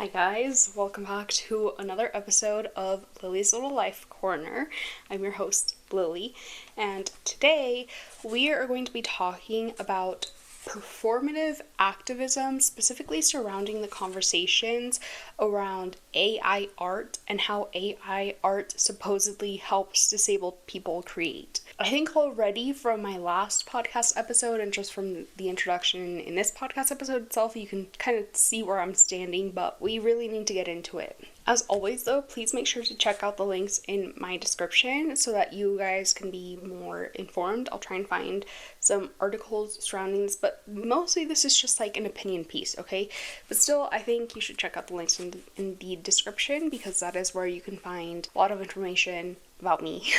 Hi guys, welcome back to another episode of Lily's Little Life Corner. I'm your host, Lily, and today we are going to be talking about performative activism, specifically surrounding the conversations around AI art and how AI art supposedly helps disabled people create. I think already from my last podcast episode and just from the introduction in this podcast episode itself, you can kind of see where I'm standing, but we really need to get into it. As always though, please make sure to check out the links in my description so that you guys can be more informed. I'll try and find some articles surrounding this, but mostly this is just like an opinion piece, okay? But still, I think you should check out the links in the description because that is where you can find a lot of information about me.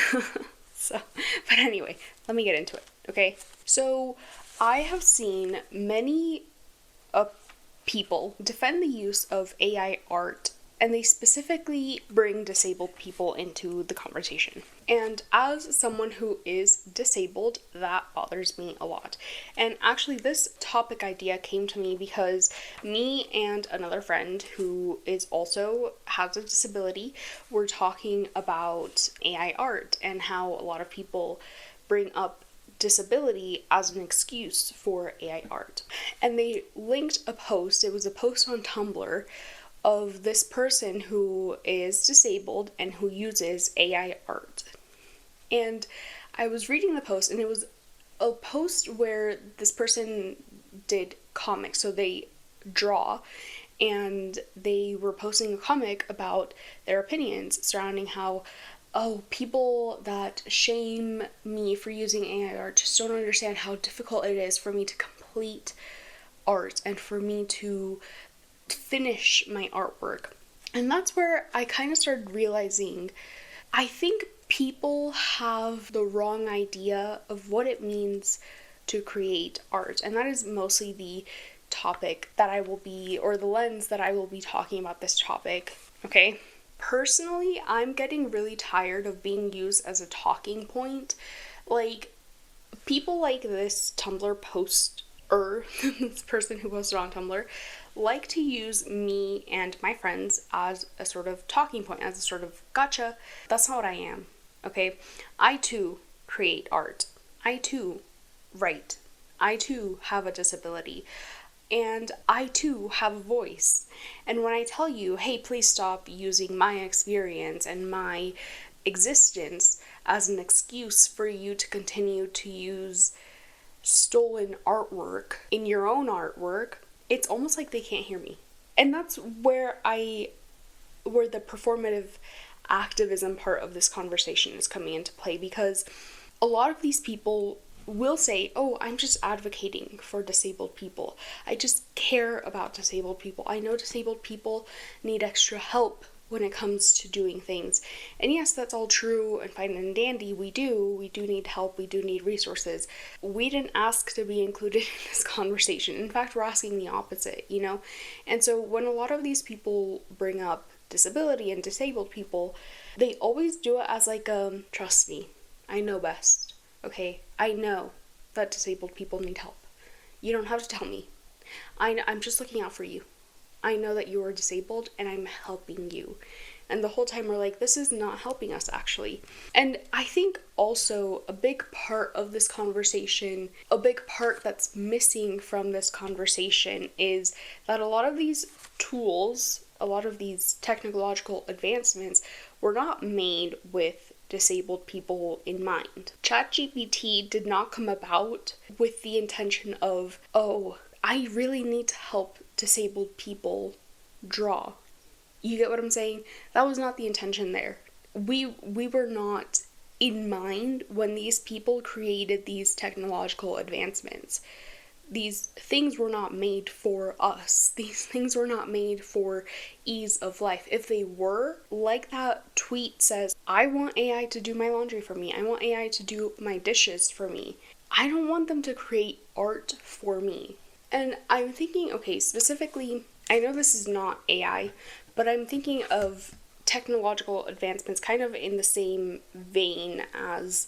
But anyway, let me get into it, okay? So, I have seen many people defend the use of AI art, and they specifically bring disabled people into the conversation. And as someone who is disabled, that bothers me a lot. And actually, this topic idea came to me because me and another friend who has a disability were talking about AI art and how a lot of people bring up disability as an excuse for AI art. And they linked a post, it was a post on Tumblr, of this person who is disabled and who uses AI art. And I was reading the post, and it was a post where this person did comics, so they draw, and they were posting a comic about their opinions surrounding how, people that shame me for using AI art just don't understand how difficult it is for me to complete art and for me to finish my artwork. And that's where I kind of started realizing I think people have the wrong idea of what it means to create art, and that is mostly the topic that I will be, or the lens that I will be talking about this topic, okay? Personally, I'm getting really tired of being used as a talking point. Like, people like this Tumblr poster, this person who posted on Tumblr, like to use me and my friends as a sort of talking point, as a sort of gotcha. That's not what I am, okay? I too create art. I too write. I too have a disability. And I too have a voice. And when I tell you, hey, please stop using my experience and my existence as an excuse for you to continue to use stolen artwork in your own artwork, it's almost like they can't hear me. And that's where the performative activism part of this conversation is coming into play, because a lot of these people will say, I'm just advocating for disabled people. I just care about disabled people. I know disabled people need extra help when it comes to doing things. And yes, that's all true and fine and dandy. We do need help. We do need resources. We didn't ask to be included in this conversation. In fact, we're asking the opposite, you know? And so when a lot of these people bring up disability and disabled people, they always do it as like, trust me, I know best. Okay, I know that disabled people need help. You don't have to tell me. I'm just looking out for you. I know that you are disabled and I'm helping you. And the whole time we're like, this is not helping us actually. And I think also a big part of this conversation, a big part that's missing from this conversation is that a lot of these tools, a lot of these technological advancements were not made with disabled people in mind. ChatGPT did not come about with the intention of, I really need to help disabled people draw. You get what I'm saying? That was not the intention there. We were not in mind when these people created these technological advancements. These things were not made for us. These things were not made for ease of life. If they were, like that tweet says, I want AI to do my laundry for me. I want AI to do my dishes for me. I don't want them to create art for me. And I'm thinking, okay, specifically, I know this is not AI, but I'm thinking of technological advancements kind of in the same vein as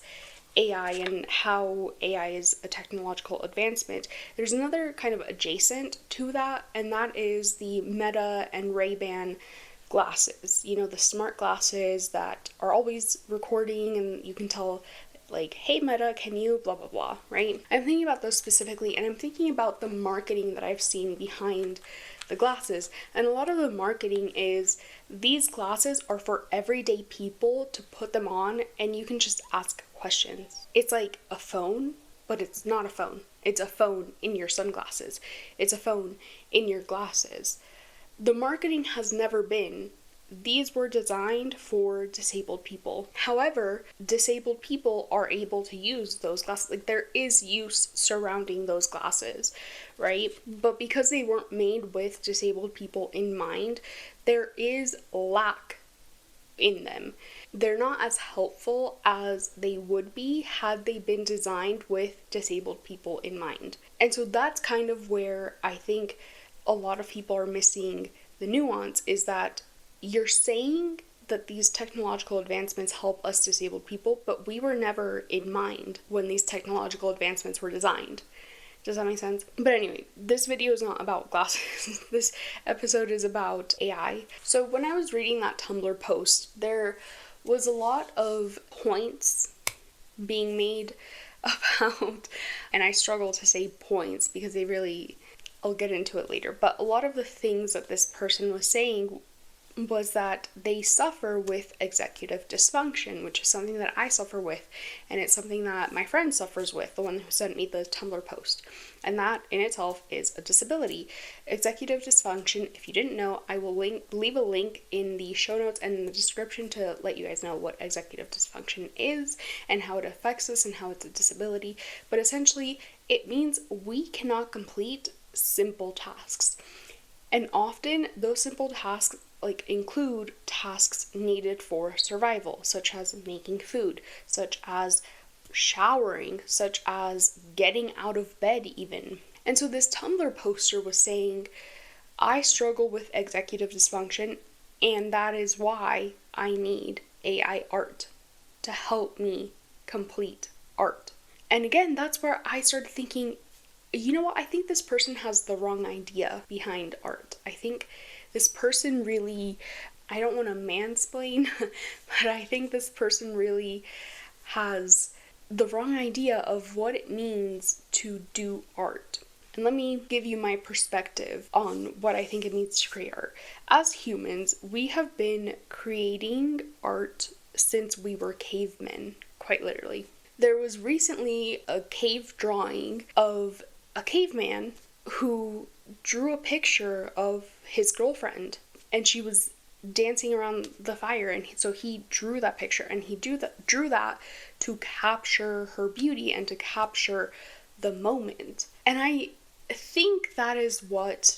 AI and how AI is a technological advancement, there's another kind of adjacent to that, and that is the Meta and Ray-Ban glasses. You know, the smart glasses that are always recording and you can tell, like, hey Meta, can you blah blah blah, right? I'm thinking about those specifically, and I'm thinking about the marketing that I've seen behind the glasses. And a lot of the marketing is these glasses are for everyday people to put them on and you can just ask questions. It's like a phone, but it's not a phone. It's a phone in your sunglasses. It's a phone in your glasses. The marketing has never been, these were designed for disabled people. However, disabled people are able to use those glasses. Like, there is use surrounding those glasses, right? But because they weren't made with disabled people in mind, there is lack in them. They're not as helpful as they would be had they been designed with disabled people in mind. And so that's kind of where I think a lot of people are missing the nuance, is that you're saying that these technological advancements help us disabled people, but we were never in mind when these technological advancements were designed. Does that make sense? But anyway, this video is not about glasses. This episode is about AI. So when I was reading that Tumblr post, there was a lot of points being made about, and I struggle to say points because they really, I'll get into it later, but a lot of the things that this person was saying was that they suffer with executive dysfunction, which is something that I suffer with, and it's something that my friend suffers with, the one who sent me the Tumblr post, and that in itself is a disability. Executive dysfunction, if you didn't know, I will leave a link in the show notes and in the description to let you guys know what executive dysfunction is and how it affects us and how it's a disability, but essentially it means we cannot complete simple tasks. And often those simple tasks include tasks needed for survival, such as making food, such as showering, such as getting out of bed even. And so this Tumblr poster was saying, I struggle with executive dysfunction, and that is why I need AI art to help me complete art. And again, that's where I started thinking, you know what, I think this person has the wrong idea behind art. I think this person really, I don't want to mansplain, but I think this person really has the wrong idea of what it means to do art. And let me give you my perspective on what I think it means to create art. As humans, we have been creating art since we were cavemen, quite literally. There was recently a cave drawing of a caveman who drew a picture of his girlfriend, and she was dancing around the fire, and so he drew that picture, and he drew that to capture her beauty and to capture the moment. And I think that is what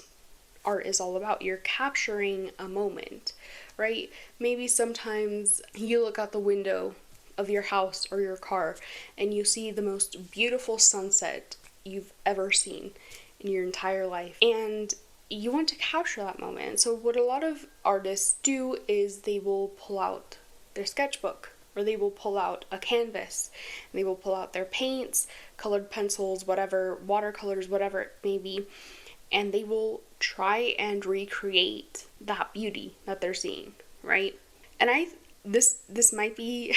art is all about. You're capturing a moment, right? Maybe sometimes you look out the window of your house or your car and you see the most beautiful sunset you've ever seen in your entire life, and you want to capture that moment. So what a lot of artists do is they will pull out their sketchbook, or they will pull out a canvas, and they will pull out their paints, colored pencils, whatever, watercolors, whatever it may be, and they will try and recreate that beauty that they're seeing, right? And this might be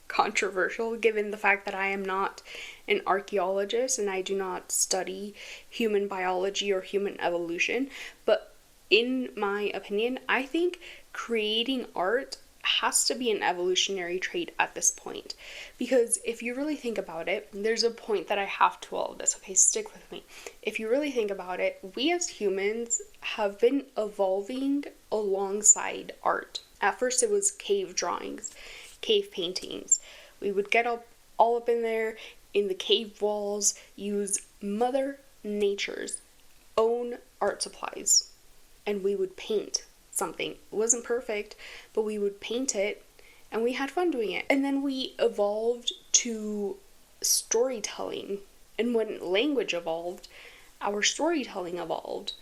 controversial given the fact that I am not an archaeologist and I do not study human biology or human evolution, but in my opinion, I think creating art has to be an evolutionary trait at this point, because if you really think about it, there's a point that I have to all of this, okay, stick with me. If you really think about it, we as humans have been evolving alongside art. At first it was cave drawings, cave paintings. We would get all up in there in the cave walls, use Mother Nature's own art supplies, and we would paint something. It wasn't perfect, but we would paint it and we had fun doing it. And then we evolved to storytelling, and when language evolved, our storytelling evolved,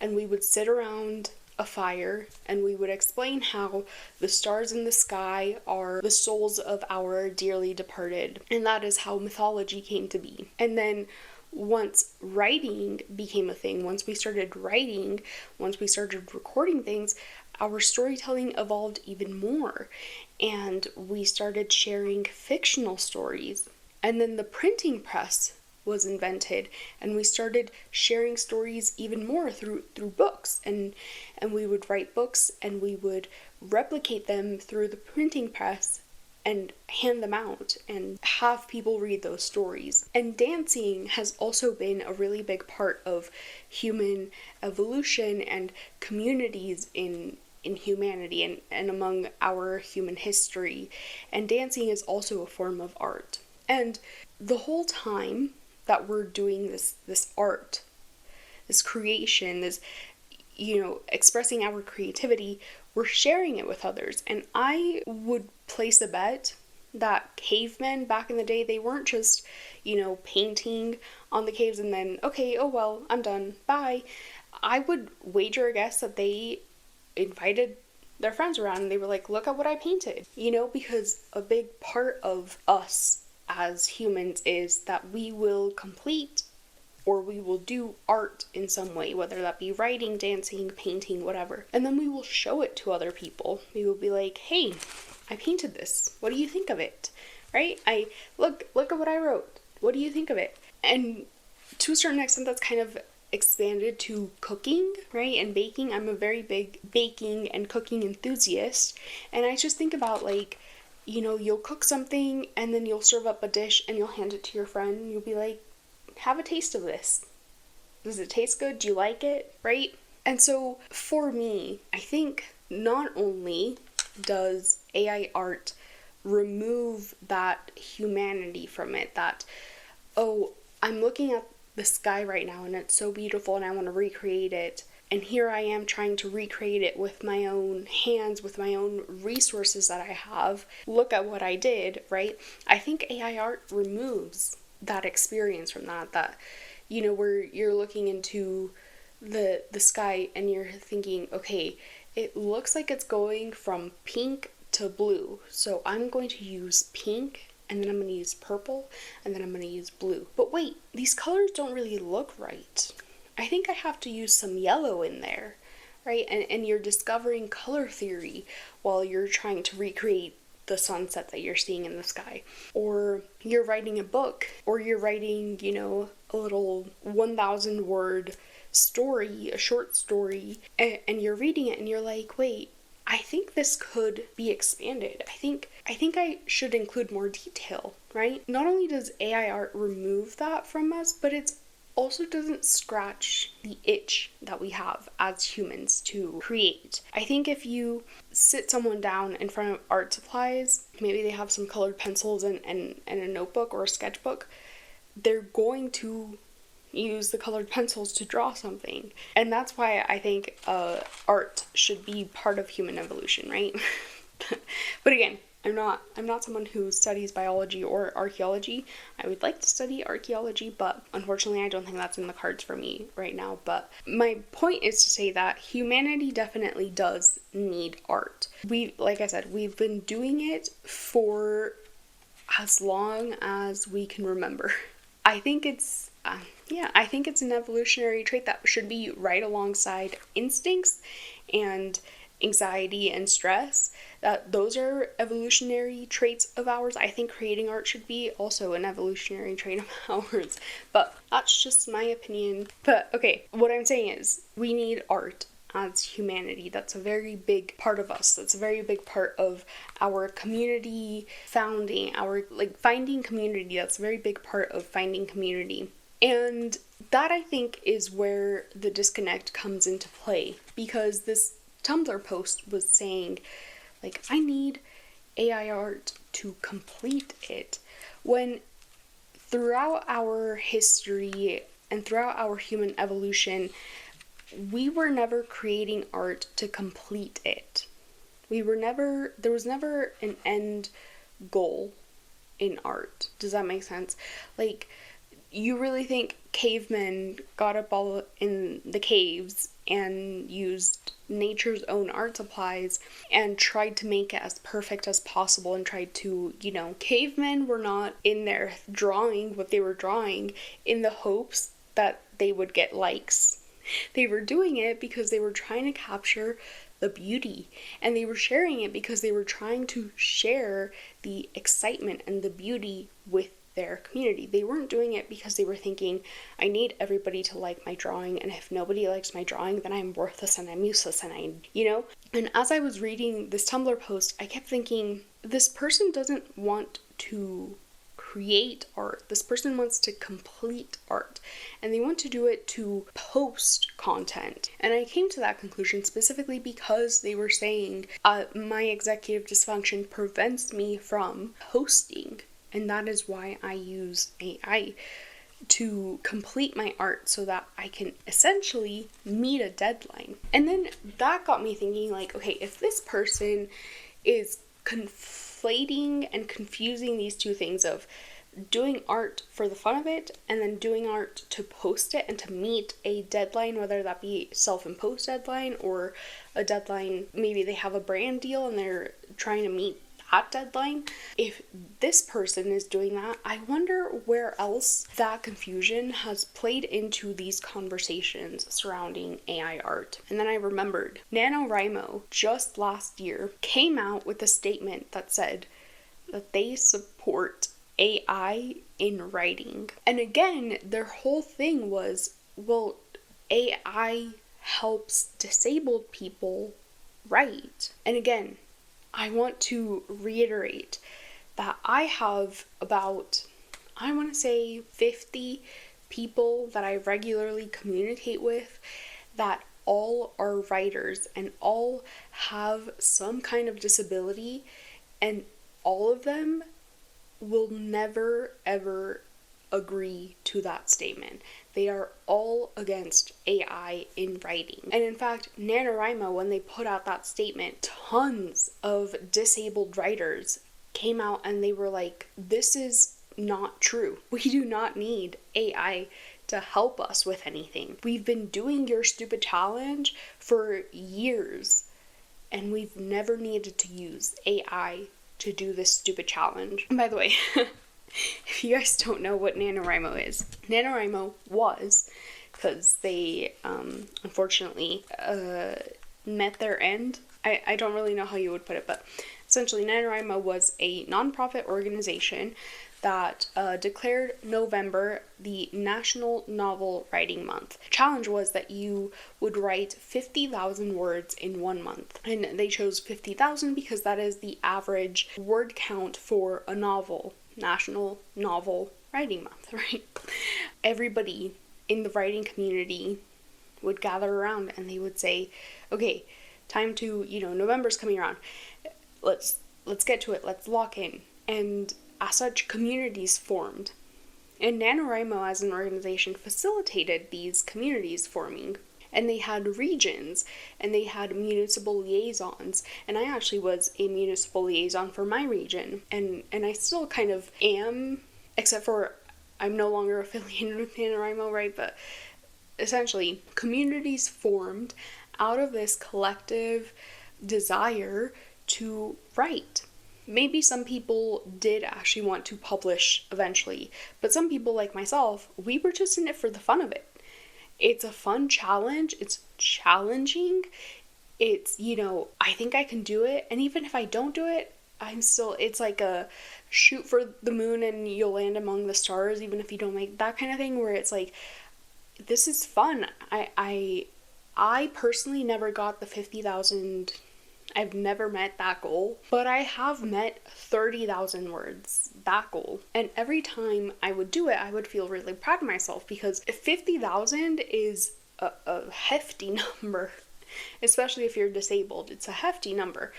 and we would sit around a fire and we would explain how the stars in the sky are the souls of our dearly departed. And that is how mythology came to be. And then once writing became a thing, once we started writing, once we started recording things, our storytelling evolved even more. And we started sharing fictional stories. And then the printing press was invented, and we started sharing stories even more through books, and we would write books and we would replicate them through the printing press and hand them out and have people read those stories. And dancing has also been a really big part of human evolution and communities in humanity and among our human history. And dancing is also a form of art. And the whole time that we're doing this art, this creation, this, expressing our creativity, we're sharing it with others. And I would place a bet that cavemen back in the day, they weren't just, painting on the caves and then, okay, oh well, I'm done, bye. I would wager a guess that they invited their friends around and they were like, look at what I painted, because a big part of us as humans is that we will complete or we will do art in some way, whether that be writing, dancing, painting, whatever. And then we will show it to other people. We will be like, hey, I painted this. What do you think of it? Right? Look at what I wrote. What do you think of it? And to a certain extent, that's kind of expanded to cooking, right? And baking. I'm a very big baking and cooking enthusiast. And I just think about you'll cook something and then you'll serve up a dish and you'll hand it to your friend and you'll be like, have a taste of this. Does it taste good? Do you like it? Right? And so for me, I think not only does AI art remove that humanity from it, that, oh, I'm looking at the sky right now and it's so beautiful and I want to recreate it. And here I am trying to recreate it with my own hands, with my own resources that I have. Look at what I did, right? I think AI art removes that experience from that, where you're looking into the sky and you're thinking, okay, it looks like it's going from pink to blue. So I'm going to use pink, and then I'm going to use purple, and then I'm going to use blue. But wait, these colors don't really look right. I think I have to use some yellow in there, right? And you're discovering color theory while you're trying to recreate the sunset that you're seeing in the sky. Or you're writing a book, or you're writing, a little 1,000 word story, a short story, and you're reading it and you're like, wait, I think this could be expanded. I think I should include more detail, right? Not only does AI art remove that from us, but it's also doesn't scratch the itch that we have as humans to create. I think if you sit someone down in front of art supplies, maybe they have some colored pencils and a notebook or a sketchbook, they're going to use the colored pencils to draw something. And that's why I think art should be part of human evolution, right? But again, I'm not someone who studies biology or archaeology. I would like to study archaeology, but unfortunately I don't think that's in the cards for me right now. But my point is to say that humanity definitely does need art. Like I said, we've been doing it for as long as we can remember. I think it's an evolutionary trait that should be right alongside instincts and anxiety and stress. That those are evolutionary traits of ours. I think creating art should be also an evolutionary trait of ours. But that's just my opinion. But okay, what I'm saying is we need art as humanity. That's a very big part of us. That's a very big part of our community founding, our finding community. That's a very big part of finding community. And that, I think, is where the disconnect comes into play, because this Tumblr post was saying, I need AI art to complete it, when throughout our history and throughout our human evolution, we were never creating art to complete it. There was never an end goal in art. Does that make sense? you really think cavemen got up all in the caves and used nature's own art supplies and tried to make it as perfect as possible and tried to, cavemen were not in there drawing what they were drawing in the hopes that they would get likes. They were doing it because they were trying to capture the beauty, and they were sharing it because they were trying to share the excitement and the beauty with their community. They weren't doing it because they were thinking, I need everybody to like my drawing, and if nobody likes my drawing, then I'm worthless and I'm useless and And as I was reading this Tumblr post, I kept thinking, this person doesn't want to create art. This person wants to complete art, and they want to do it to post content. And I came to that conclusion specifically because they were saying, my executive dysfunction prevents me from posting, and that is why I use AI to complete my art so that I can essentially meet a deadline. And then that got me thinking, like, okay, if this person is conflating and confusing these two things of doing art for the fun of it and then doing art to post it and to meet a deadline, whether that be self-imposed deadline or a deadline, maybe they have a brand deal and they're trying to meet that deadline. If this person is doing that, I wonder where else that confusion has played into these conversations surrounding AI art. And then I remembered NaNoWriMo just last year came out with a statement that said that they support AI in writing. And again, their whole thing was, well, AI helps disabled people write. And again, I want to reiterate that I have about, I want to say 50 people that I regularly communicate with that all are writers and all have some kind of disability, and all of them will never ever agree to that statement. They are all against AI in writing. And in fact, NaNoWriMo, when they put out that statement, tons of disabled writers came out and they were like, this is not true. We do not need AI to help us with anything. We've been doing your stupid challenge for years, and we've never needed to use AI to do this stupid challenge. And by the way, if you guys don't know what NaNoWriMo is, NaNoWriMo was, because they unfortunately met their end. I don't really know how you would put it, but essentially NaNoWriMo was a nonprofit organization that declared November the National Novel Writing Month. The challenge was that you would write 50,000 words in 1 month. And they chose 50,000 because that is the average word count for a novel. National Novel Writing Month, right? Everybody in the writing community would gather around and they would say, okay, time to, November's coming around. Let's get to it. Let's lock in. And as such, communities formed. And NaNoWriMo as an organization facilitated these communities forming. And they had regions, and they had municipal liaisons. And I actually was a municipal liaison for my region. And I still kind of am, except for I'm no longer affiliated with NaNoWriMo, right? But essentially, communities formed out of this collective desire to write. Maybe some people did actually want to publish eventually, but some people like myself, we were just in it for the fun of it. It's a fun challenge, it's challenging, it's, I think I can do it, and even if I don't do it, it's like a shoot for the moon and you'll land among the stars, even if you don't make that kind of thing, where it's like, this is fun. I personally never got the 50,000. I've never met that goal, but I have met 30,000 words, that goal. And every time I would do it, I would feel really proud of myself, because 50,000 is a hefty number, especially if you're disabled. It's a hefty number,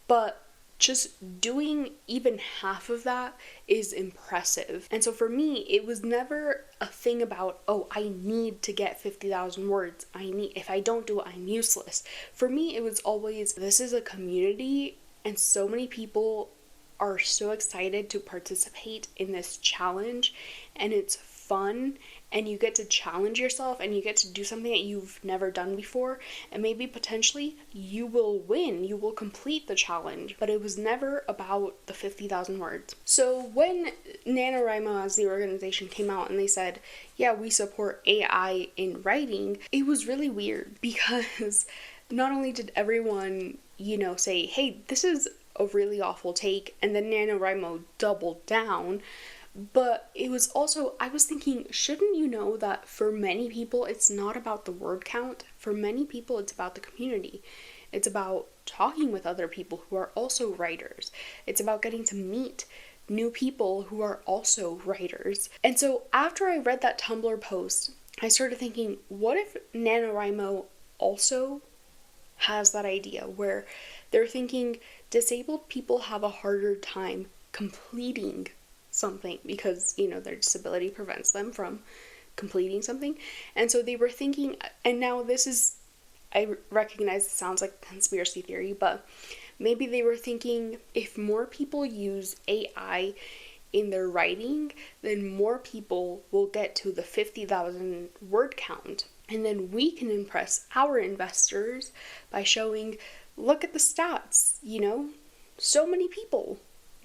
but just doing even half of that is impressive. And so for me, it was never a thing about, oh, I need to get 50,000 words. If I don't do it, I'm useless. For me, it was always, this is a community, and so many people are so excited to participate in this challenge, and it's fun, and you get to challenge yourself, and you get to do something that you've never done before, and maybe potentially you will win, you will complete the challenge. But it was never about the 50,000 words. So when NaNoWriMo as the organization came out and they said, yeah, we support AI in writing, it was really weird because not only did everyone, say, hey, this is a really awful take, and then NaNoWriMo doubled down, but it was also, I was thinking, shouldn't you know that for many people, it's not about the word count. For many people, it's about the community. It's about talking with other people who are also writers. It's about getting to meet new people who are also writers. And so after I read that Tumblr post, I started thinking, what if NaNoWriMo also has that idea where they're thinking disabled people have a harder time completing something because, their disability prevents them from completing something. And so they were thinking, and now this is, I recognize it sounds like a conspiracy theory, but maybe they were thinking if more people use AI in their writing, then more people will get to the 50,000 word count. And then we can impress our investors by showing, look at the stats, so many people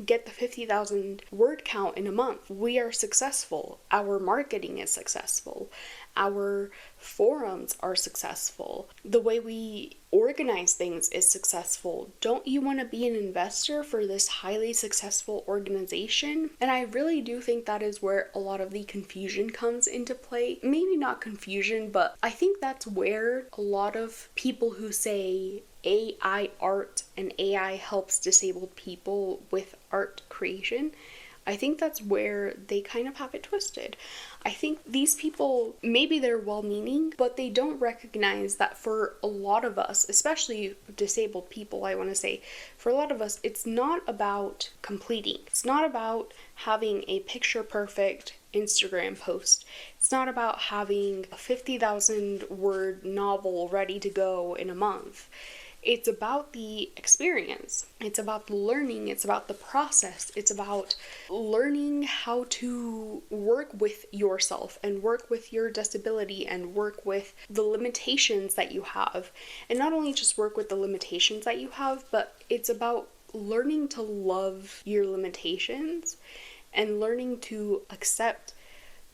get the 50,000 word count in a month. We are successful. Our marketing is successful. Our forums are successful. The way we organize things is successful. Don't you want to be an investor for this highly successful organization? And I really do think that is where a lot of the confusion comes into play. Maybe not confusion, but I think that's where a lot of people who say AI art and AI helps disabled people with art creation, I think that's where they kind of have it twisted. I think these people, maybe they're well-meaning, but they don't recognize that for a lot of us, especially disabled people, I want to say, for a lot of us, it's not about completing. It's not about having a picture-perfect Instagram post. It's not about having a 50,000 word novel ready to go in a month. It's about the experience. It's about the learning. It's about the process. It's about learning how to work with yourself and work with your disability and work with the limitations that you have. And not only just work with the limitations that you have, but it's about learning to love your limitations and learning to accept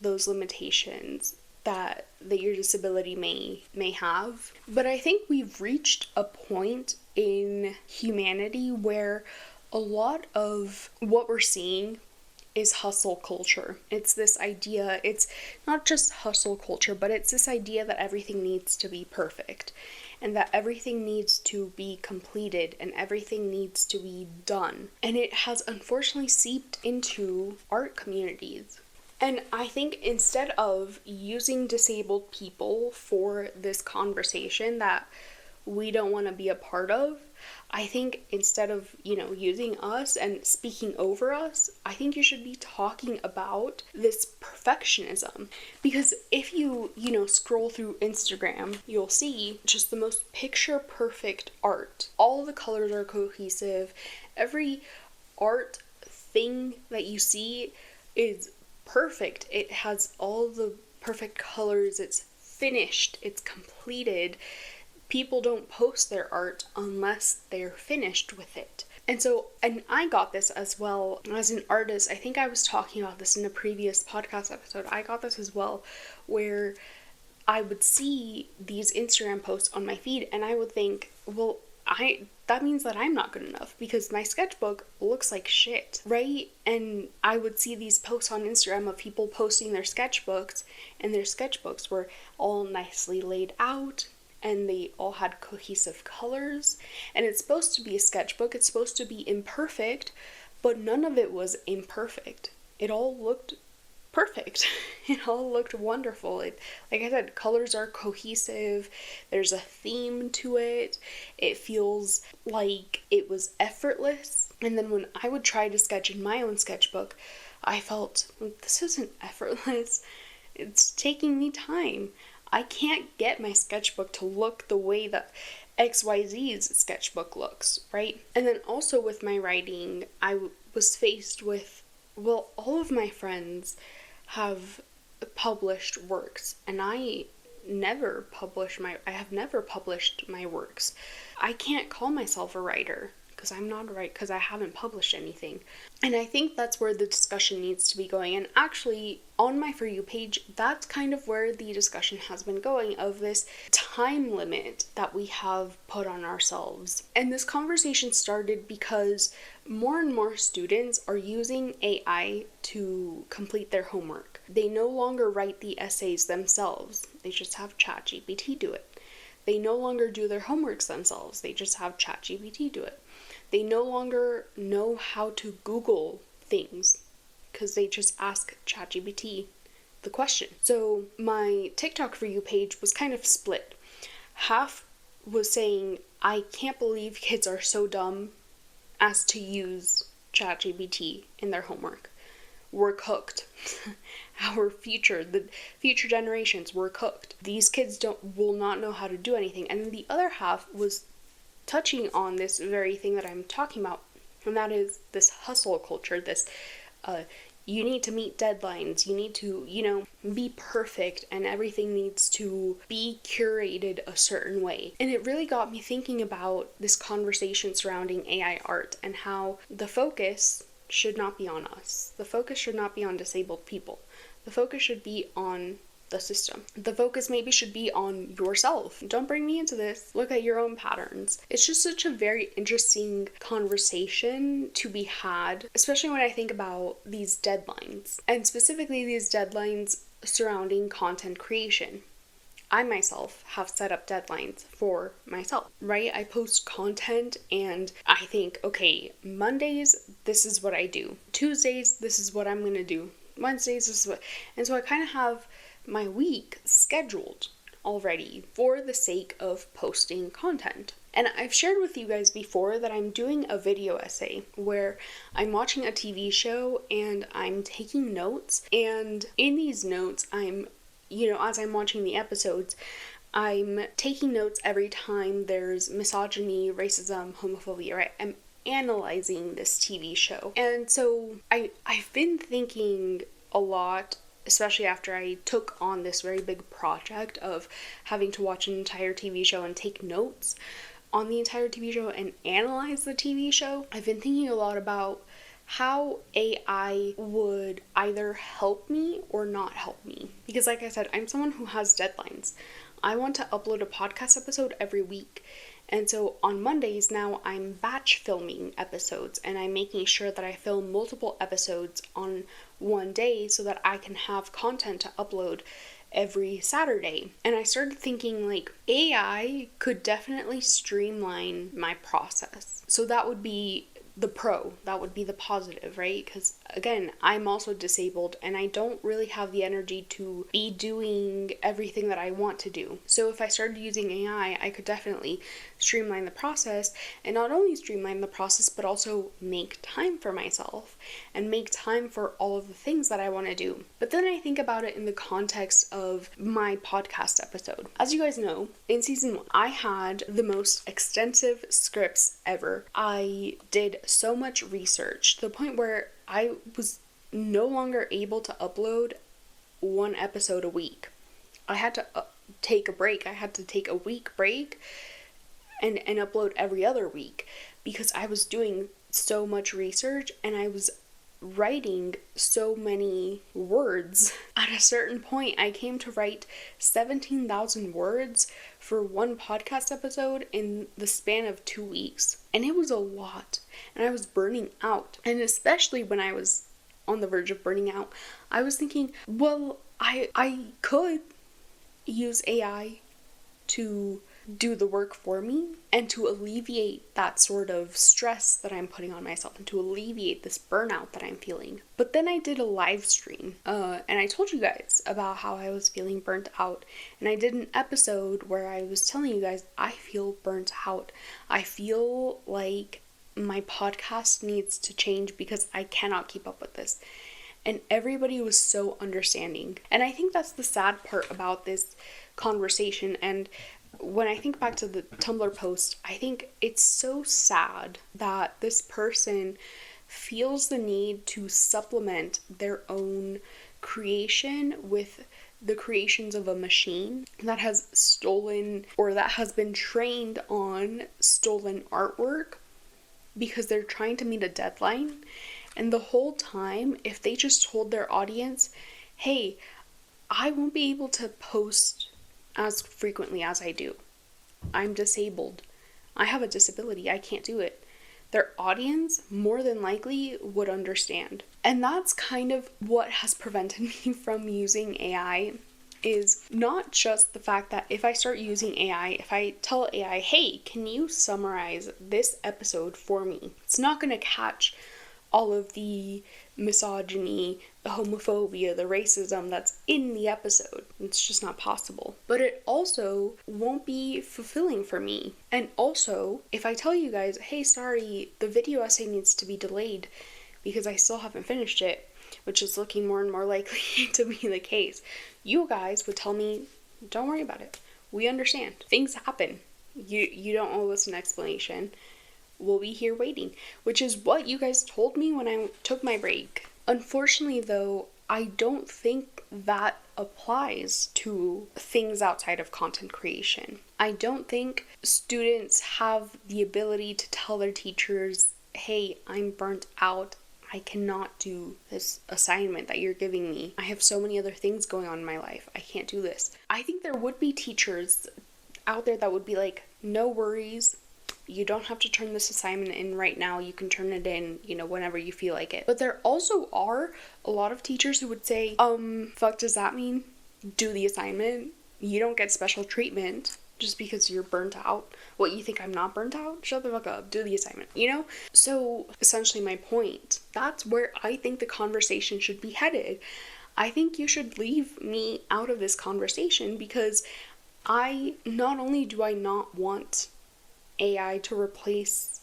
those limitations that your disability may have. But I think we've reached a point in humanity where a lot of what we're seeing is hustle culture. It's this idea, it's not just hustle culture, but it's this idea that everything needs to be perfect and that everything needs to be completed and everything needs to be done. And it has unfortunately seeped into art communities. And I think instead of using disabled people for this conversation that we don't want to be a part of, I think instead of, using us and speaking over us, I think you should be talking about this perfectionism. Because if you, scroll through Instagram, you'll see just the most picture perfect art. All the colors are cohesive. Every art thing that you see is perfect. It has all the perfect colors. It's finished. It's completed. People don't post their art unless they're finished with it. And I got this as well as an artist. I think I was talking about this in a previous podcast episode. I got this as well, where I would see these Instagram posts on my feed and I would think, well, that means that I'm not good enough because my sketchbook looks like shit, right? And I would see these posts on Instagram of people posting their sketchbooks, and their sketchbooks were all nicely laid out and they all had cohesive colors. And it's supposed to be a sketchbook, it's supposed to be imperfect, but none of it was imperfect. It all looked perfect. It all looked wonderful. Like I said, colors are cohesive. There's a theme to it. It feels like it was effortless. And then when I would try to sketch in my own sketchbook, I felt, this isn't effortless. It's taking me time. I can't get my sketchbook to look the way that XYZ's sketchbook looks, right? And then also with my writing, I was faced with, well, all of my friends have published works, and I have never published my works. I can't call myself a writer because I'm not a writer, because I haven't published anything. And I think that's where the discussion needs to be going. And actually, on my For You page, that's kind of where the discussion has been going, of this time limit that we have put on ourselves. And this conversation started because more and more students are using AI to complete their homework. They no longer write the essays themselves. They just have ChatGPT do it. They no longer do their homeworks themselves. They just have ChatGPT do it. They no longer know how to Google things because they just ask ChatGPT the question. So my TikTok For You page was kind of split. Half was saying, I can't believe kids are so dumb as to use ChatGPT in their homework. We're cooked. The future generations, were cooked. These kids will not know how to do anything. And then the other half was touching on this very thing that I'm talking about, and that is this hustle culture, this you need to meet deadlines, you need to, be perfect, and everything needs to be curated a certain way. And it really got me thinking about this conversation surrounding AI art and how the focus should not be on us. The focus should not be on disabled people. The focus should be on the system. The focus maybe should be on yourself. Don't bring me into this. Look at your own patterns. It's just such a very interesting conversation to be had, especially when I think about these deadlines, and specifically these deadlines surrounding content creation. I myself have set up deadlines for myself, right? I post content and I think, okay, Mondays, this is what I do. Tuesdays, this is what I'm going to do. Wednesdays, this is what... And so I kind of have my week scheduled already for the sake of posting content. And I've shared with you guys before that I'm doing a video essay where I'm watching a TV show and I'm taking notes. And in these notes, as I'm watching the episodes, I'm taking notes every time there's misogyny, racism, homophobia, right? I'm analyzing this TV show. And so I've been thinking a lot, especially after I took on this very big project of having to watch an entire TV show and take notes on the entire TV show and analyze the TV show. I've been thinking a lot about how AI would either help me or not help me. Because like I said, I'm someone who has deadlines. I want to upload a podcast episode every week. And so on Mondays now, I'm batch filming episodes, and I'm making sure that I film multiple episodes on one day so that I can have content to upload every Saturday. And I started thinking, AI could definitely streamline my process. So that would be the pro, that would be the positive, right? Because again, I'm also disabled and I don't really have the energy to be doing everything that I want to do. So if I started using AI, I could definitely streamline the process, and not only streamline the process, but also make time for myself and make time for all of the things that I want to do. But then I think about it in the context of my podcast episode. As you guys know, in season 1, I had the most extensive scripts ever. I did so much research to the point where I was no longer able to upload one episode a week. I had to take a break. I had to take a week break and upload every other week because I was doing so much research and I was writing so many words. At a certain point, I came to write 17,000 words for one podcast episode in the span of 2 weeks. And it was a lot. And I was burning out. And especially when I was on the verge of burning out, I was thinking, well, I could use AI to do the work for me and to alleviate that sort of stress that I'm putting on myself and to alleviate this burnout that I'm feeling. But then I did a live stream and I told you guys about how I was feeling burnt out, and I did an episode where I was telling you guys I feel burnt out. I feel like my podcast needs to change because I cannot keep up with this. And everybody was so understanding. And I think that's the sad part about this conversation. And when I think back to the Tumblr post, I think it's so sad that this person feels the need to supplement their own creation with the creations of a machine that has stolen, or that has been trained on stolen artwork because they're trying to meet a deadline. And the whole time, if they just told their audience, hey, I won't be able to post as frequently as I do. I'm disabled. I have a disability. I can't do it. Their audience more than likely would understand. And that's kind of what has prevented me from using AI, is not just the fact that if I start using AI, if I tell AI, hey, can you summarize this episode for me? It's not going to catch all of the misogyny, the homophobia, the racism that's in the episode. It's just not possible. But it also won't be fulfilling for me. And also, if I tell you guys, hey, sorry, the video essay needs to be delayed because I still haven't finished it, which is looking more and more likely to be the case, you guys would tell me, don't worry about it. We understand. Things happen. You don't owe us an explanation. We'll be here waiting, which is what you guys told me when I took my break. Unfortunately, though, I don't think that applies to things outside of content creation. I don't think students have the ability to tell their teachers, hey, I'm burnt out. I cannot do this assignment that you're giving me. I have so many other things going on in my life. I can't do this. I think there would be teachers out there that would be like, no worries. You don't have to turn this assignment in right now. You can turn it in, whenever you feel like it. But there also are a lot of teachers who would say, fuck does that mean? Do the assignment. You don't get special treatment just because you're burnt out. What, you think I'm not burnt out? Shut the fuck up. Do the assignment, So, essentially my point, that's where I think the conversation should be headed. I think you should leave me out of this conversation because not only do I not want AI to replace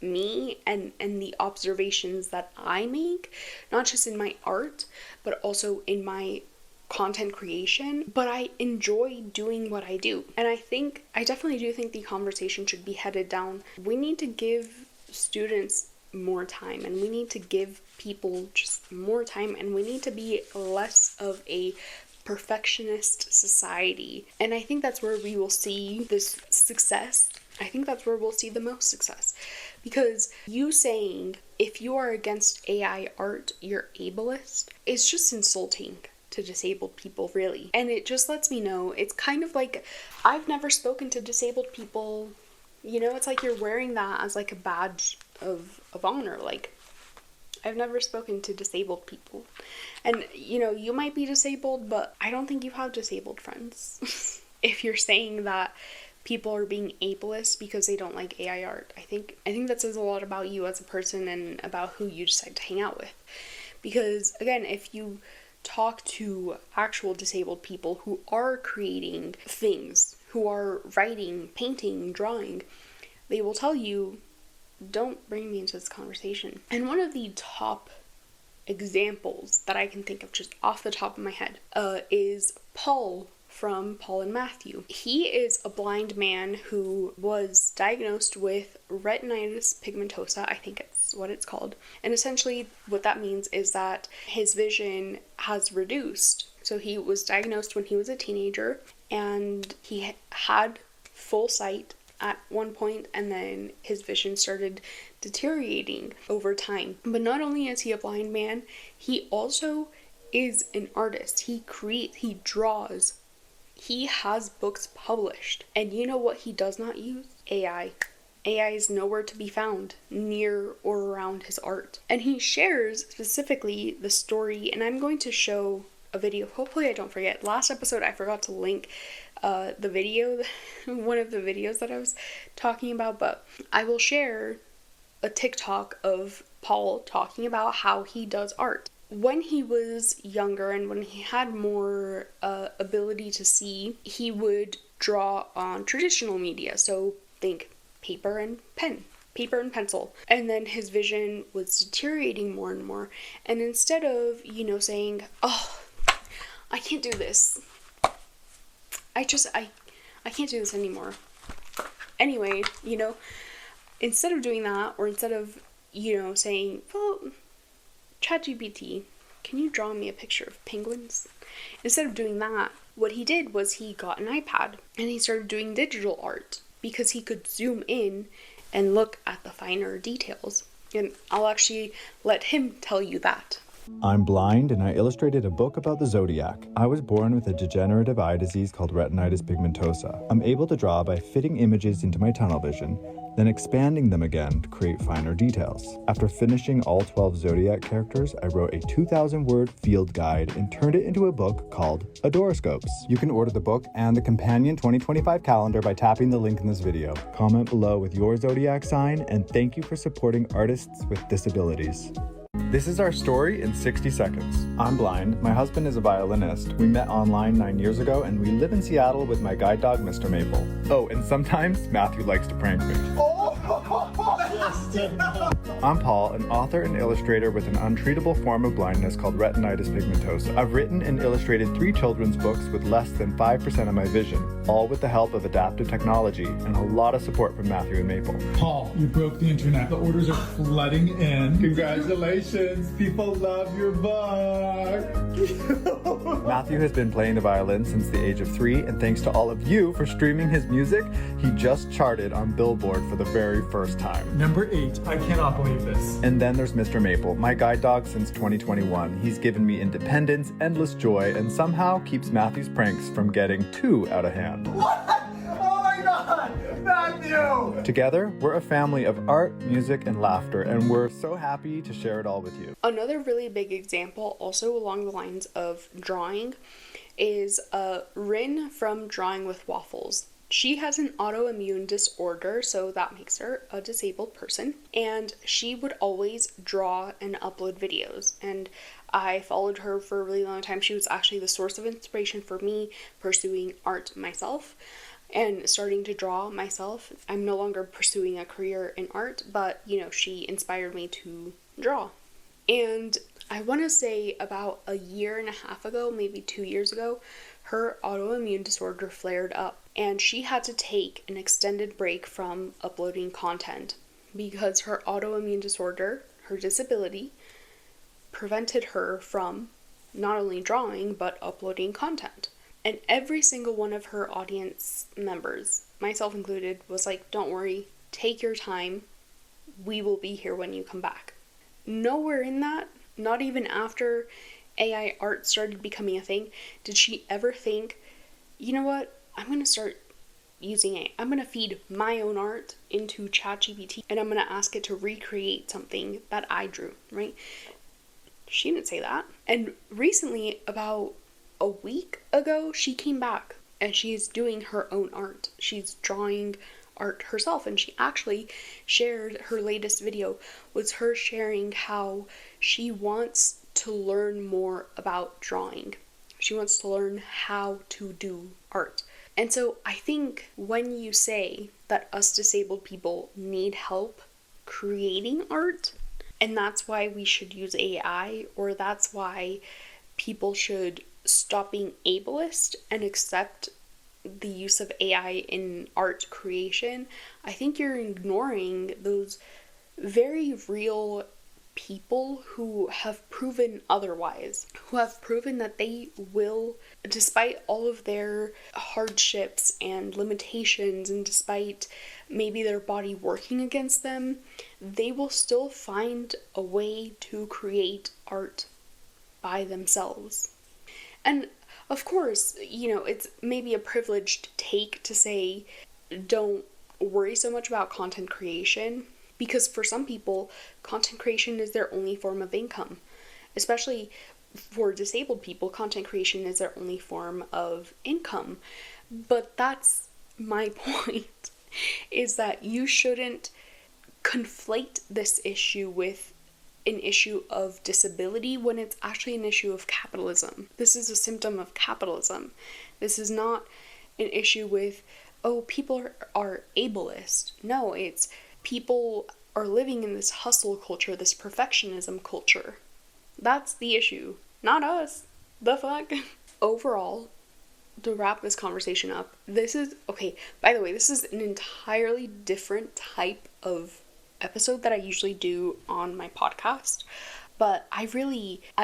me and the observations that I make, not just in my art, but also in my content creation, but I enjoy doing what I do. And I definitely do think the conversation should be headed down. We need to give students more time, and we need to give people just more time, and we need to be less of a perfectionist society. And I think that's where we will see this success. I think that's where we'll see the most success. Because you saying, if you are against AI art, you're ableist, is just insulting to disabled people, really. And it just lets me know, it's kind of like, I've never spoken to disabled people, it's like you're wearing that as like a badge of honor. Like, I've never spoken to disabled people. And, you might be disabled, but I don't think you have disabled friends. If you're saying that people are being ableist because they don't like AI art, I think that says a lot about you as a person and about who you decide to hang out with. Because, again, if you talk to actual disabled people who are creating things, who are writing, painting, drawing, they will tell you, don't bring me into this conversation. And one of the top examples that I can think of just off the top of my head is Paul from Paul and Matthew. He is a blind man who was diagnosed with retinitis pigmentosa, I think it's what it's called. And essentially what that means is that his vision has reduced. So he was diagnosed when he was a teenager, and he had full sight at one point, and then his vision started deteriorating over time. But not only is he a blind man, he also is an artist. He creates, he draws, he has books published. And you know what he does not use? AI. AI is nowhere to be found near or around his art. And he shares specifically the story, and I'm going to show a video. Hopefully I don't forget. Last episode I forgot to link the video, one of the videos that I was talking about, but I will share a TikTok of Paul talking about how he does art. When he was younger and when he had more ability to see, he would draw on traditional media. So think paper and pencil. And then his vision was deteriorating more and more. And instead of, saying, oh, I can't do this. I can't do this anymore. Anyway, instead of doing that, or instead of, saying, well, ChatGPT, can you draw me a picture of penguins? Instead of doing that, what he did was he got an iPad and he started doing digital art because he could zoom in and look at the finer details. And I'll actually let him tell you that. I'm blind and I illustrated a book about the zodiac. I was born with a degenerative eye disease called retinitis pigmentosa. I'm able to draw by fitting images into my tunnel vision, then expanding them again to create finer details. After finishing all 12 zodiac characters, I wrote a 2,000-word field guide and turned it into a book called Adoroscopes. You can order the book and the companion 2025 calendar by tapping the link in this video. Comment below with your zodiac sign, and thank you for supporting artists with disabilities. This is our story in 60 seconds. I'm blind. My husband is a violinist. We met online 9 years ago, and we live in Seattle with my guide dog, Mr. Maple. Oh, and sometimes Matthew likes to prank me. I'm Paul, an author and illustrator with an untreatable form of blindness called retinitis pigmentosa. I've written and illustrated 3 children's books with less than 5% of my vision, all with the help of adaptive technology and a lot of support from Matthew and Maple. Paul, you broke the internet. The orders are flooding in. Congratulations. People love your book. Matthew has been playing the violin since the age of 3, and thanks to all of you for streaming his music, he just charted on Billboard for the very first time. Number 8. I cannot believe this. And then there's Mr. Maple, my guide dog since 2021. He's given me independence, endless joy, and somehow keeps Matthew's pranks from getting too out of hand. What? Oh my God! Matthew! Together, we're a family of art, music, and laughter, and we're so happy to share it all with you. Another really big example, also along the lines of drawing, is Rin from Drawing with Waffles. She has an autoimmune disorder, so that makes her a disabled person, and she would always draw and upload videos, and I followed her for a really long time. She was actually the source of inspiration for me pursuing art myself and starting to draw myself. I'm no longer pursuing a career in art, but, she inspired me to draw. And I want to say about a year and a half ago, maybe 2 years ago, her autoimmune disorder flared up, and she had to take an extended break from uploading content because her autoimmune disorder, her disability, prevented her from not only drawing but uploading content. And every single one of her audience members, myself included, was like, don't worry, take your time, we will be here when you come back. Nowhere in that, not even after AI art started becoming a thing, did she ever think, you know what, I'm going to start using it. I'm going to feed my own art into ChatGPT and I'm going to ask it to recreate something that I drew, right? She didn't say that. And recently, about a week ago, she came back and she's doing her own art. She's drawing art herself, and she actually shared her latest video was her sharing how she wants to learn more about drawing. She wants to learn how to do art. And so I think when you say that us disabled people need help creating art, and that's why we should use AI, or that's why people should stop being ableist and accept the use of AI in art creation, I think you're ignoring those very real people who have proven otherwise, who have proven that they will, despite all of their hardships and limitations, and despite maybe their body working against them, they will still find a way to create art by themselves. And of course, it's maybe a privileged take to say, don't worry so much about content creation, because for some people, content creation is their only form of income. Especially for disabled people, content creation is their only form of income. But that's my point, is that you shouldn't conflate this issue with an issue of disability when it's actually an issue of capitalism. This is a symptom of capitalism. This is not an issue with, people are ableist. No, it's people are living in this hustle culture, this perfectionism culture. That's the issue, not us. The fuck? Overall, to wrap this conversation up, this is an entirely different type of episode that I usually do on my podcast. But I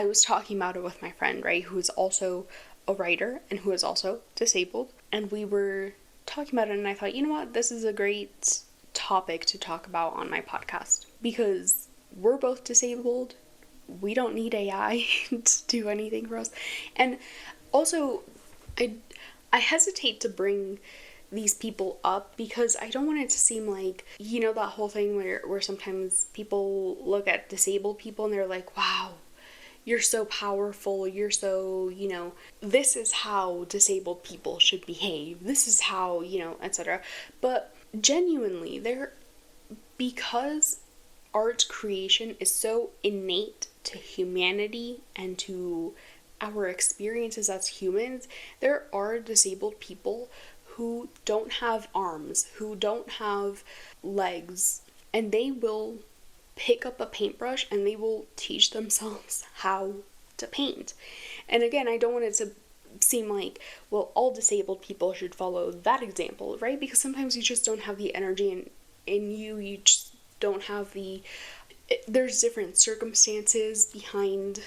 was talking about it with my friend, right, who is also a writer and who is also disabled. And we were talking about it, and I thought, you know what, this is a great topic to talk about on my podcast. Because we're both disabled. We don't need AI to do anything for us. And also, I hesitate to bring these people up because I don't want it to seem like, you know, that whole thing where sometimes people look at disabled people and they're like, wow, you're so powerful, you're so, you know, this is how disabled people should behave, this is how, you know, etc. But genuinely, because art creation is so innate to humanity and to our experiences as humans, there are disabled people who don't have arms, who don't have legs, and they will pick up a paintbrush and they will teach themselves how to paint. And again, I don't want it to seem like, well, all disabled people should follow that example, right? Because sometimes you just don't have the energy in you just don't have there's different circumstances behind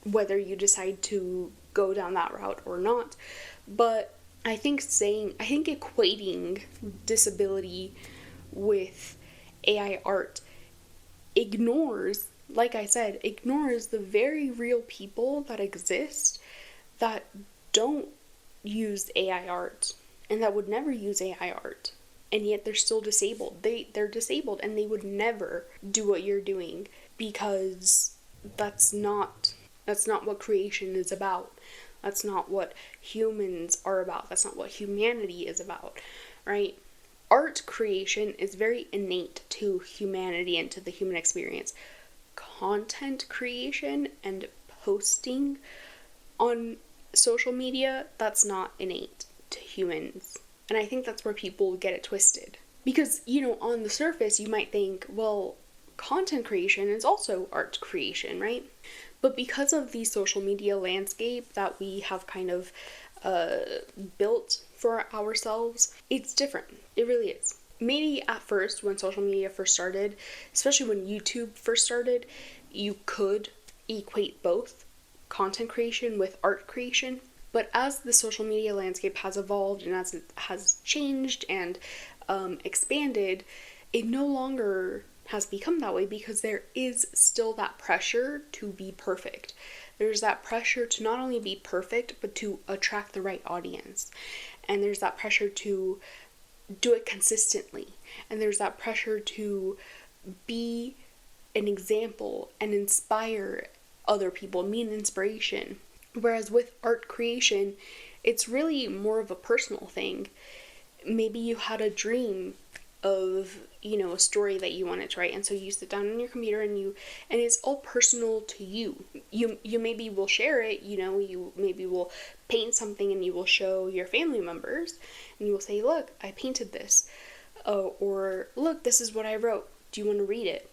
whether you decide to go down that route or not. But I think equating disability with AI art ignores the very real people that exist that don't use AI art and that would never use AI art. And yet they're still disabled. They're disabled and they would never do what you're doing because that's not what creation is about. That's not what humans are about. That's not what humanity is about, right? Art creation is very innate to humanity and to the human experience. Content creation and posting on social media, that's not innate to humans. And I think that's where people get it twisted. Because, you know, on the surface, you might think, well, content creation is also art creation, right? But because of the social media landscape that we have kind of built for ourselves, it's different. It really is. Maybe at first, when social media first started, especially when YouTube first started, you could equate both content creation with art creation. But as the social media landscape has evolved and as it has changed and expanded, it no longer has become that way because there is still that pressure to be perfect. There's that pressure to not only be perfect, but to attract the right audience. And there's that pressure to do it consistently. And there's that pressure to be an example and inspire other people, be an inspiration. Whereas with art creation, it's really more of a personal thing. Maybe you had a dream of, you know, a story that you wanted to write, and so you sit down on your computer and it's all personal to you. You maybe will share it, you know, you maybe will paint something and you will show your family members and you will say, look, I painted this, or look, this is what I wrote, do you want to read it?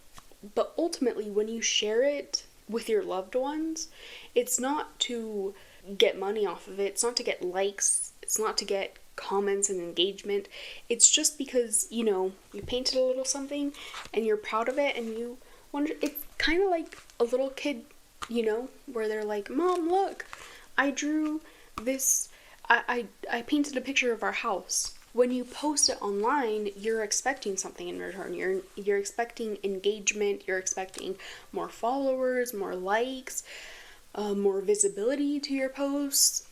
But ultimately, when you share it with your loved ones, it's not to get money off of it, it's not to get likes, it's not to get comments and engagement. It's just because, you know, you painted a little something and you're proud of it and you wonder, it's kind of like a little kid, you know, where they're like, Mom, look, I drew this, I painted a picture of our house. When you post it online, you're expecting something in return. You're expecting engagement, you're expecting more followers, more likes, more visibility to your posts.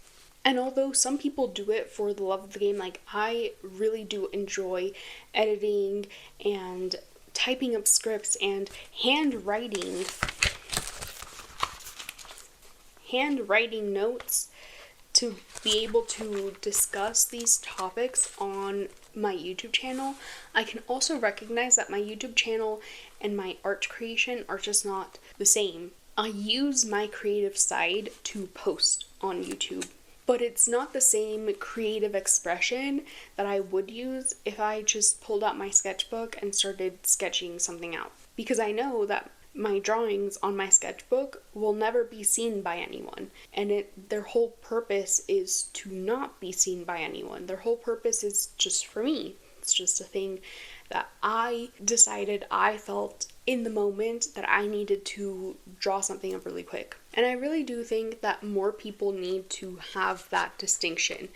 And although some people do it for the love of the game, like I really do enjoy editing and typing up scripts and handwriting notes to be able to discuss these topics on my YouTube channel. I can also recognize that my YouTube channel and my art creation are just not the same. I use my creative side to post on YouTube, but it's not the same creative expression that I would use if I just pulled out my sketchbook and started sketching something out. Because I know that my drawings on my sketchbook will never be seen by anyone. And their whole purpose is to not be seen by anyone. Their whole purpose is just for me. It's just a thing that I decided, I felt in the moment that I needed to draw something up really quick. And I really do think that more people need to have that distinction,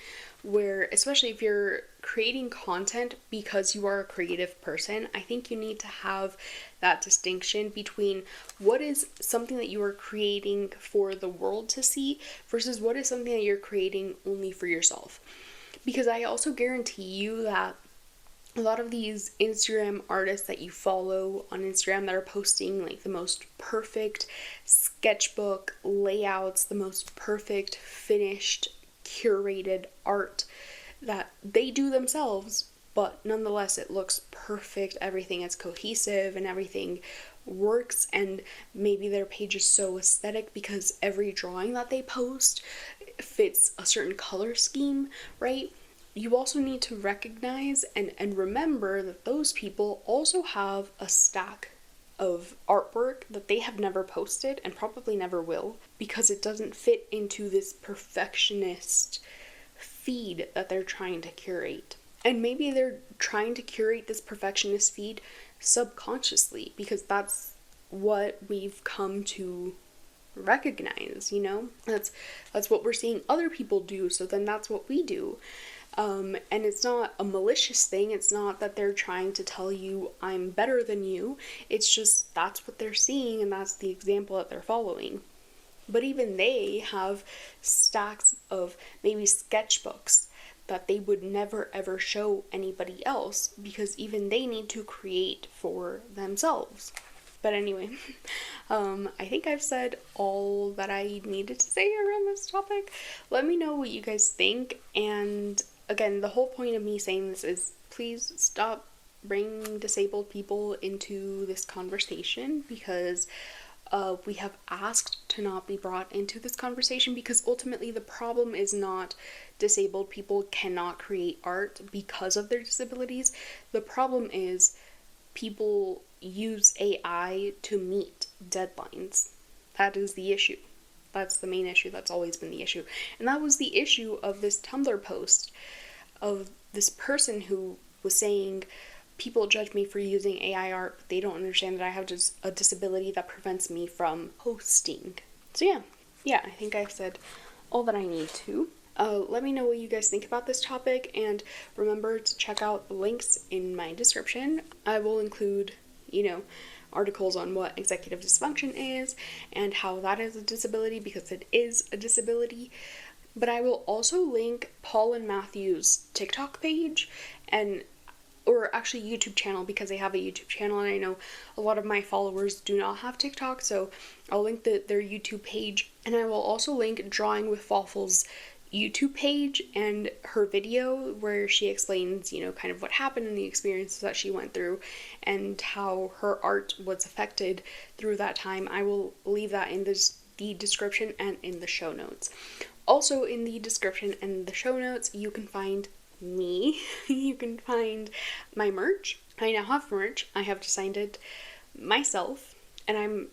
where, especially if you're creating content because you are a creative person, I think you need to have that distinction between what is something that you are creating for the world to see versus what is something that you're creating only for yourself. Because I also guarantee you that a lot of these Instagram artists that you follow on Instagram that are posting like the most perfect sketchbook layouts, the most perfect finished curated art that they do themselves, but nonetheless it looks perfect, everything is cohesive and everything works, and maybe their page is so aesthetic because every drawing that they post fits a certain color scheme, right? You also need to recognize and remember that those people also have a stack of artwork that they have never posted and probably never will, because it doesn't fit into this perfectionist feed that they're trying to curate. And maybe they're trying to curate this perfectionist feed subconsciously, because that's what we've come to recognize, you know? That's what we're seeing other people do, so then that's what we do. And it's not a malicious thing. It's not that they're trying to tell you I'm better than you. It's just that's what they're seeing and that's the example that they're following. But even they have stacks of maybe sketchbooks that they would never ever show anybody else, because even they need to create for themselves. But anyway, I think I've said all that I needed to say around this topic. Let me know what you guys think, and again, the whole point of me saying this is please stop bringing disabled people into this conversation, because we have asked to not be brought into this conversation, because ultimately the problem is not disabled people cannot create art because of their disabilities. The problem is people use AI to meet deadlines. That is the issue. That's the main issue. That's always been the issue. And that was the issue of this Tumblr post of this person who was saying, people judge me for using AI art, but they don't understand that I have just a disability that prevents me from posting. So yeah, I think I've said all that I need to. Let me know what you guys think about this topic, and remember to check out the links in my description. I will include, articles on what executive dysfunction is and how that is a disability, because it is a disability. But I will also link Paul and Matthew's TikTok page or actually YouTube channel, because they have a YouTube channel, and I know a lot of my followers do not have TikTok, so I'll link their YouTube page. And I will also link Drawing with Fawful's YouTube page and her video where she explains, kind of what happened and the experiences that she went through and how her art was affected through that time. I will leave that in the description and in the show notes. Also in the description and the show notes, you can find me. You can find my merch. I now have merch. I have designed it myself, and I'm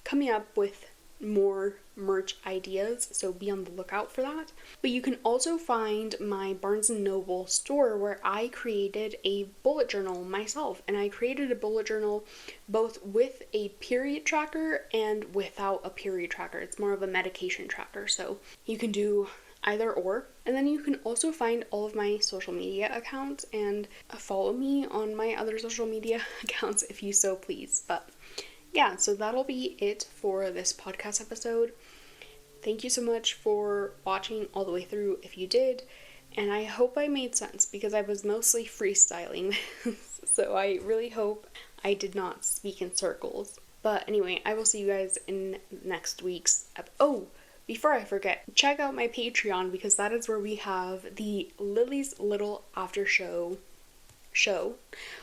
coming up with more merch ideas, so be on the lookout for that. But you can also find my Barnes & Noble store, where I created a bullet journal myself, and I created a bullet journal both with a period tracker and without a period tracker. It's more of a medication tracker, so you can do either or. And then you can also find all of my social media accounts and follow me on my other social media accounts if you so please. But yeah, so that'll be it for this podcast episode. Thank you so much for watching all the way through if you did, and I hope I made sense, because I was mostly freestyling this, so I really hope I did not speak in circles. But anyway, I will see you guys in next week's Oh, before I forget, check out my Patreon, because that is where we have the Lily's Little After Show,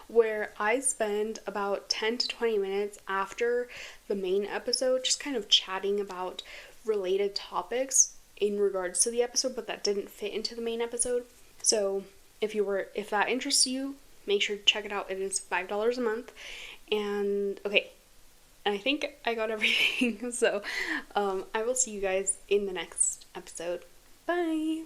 where I spend about 10 to 20 minutes after the main episode just kind of chatting about related topics in regards to the episode, but that didn't fit into the main episode. So if that interests you, make sure to check it out. It is $5 a month. And okay, I think I got everything. So I will see you guys in the next episode. Bye.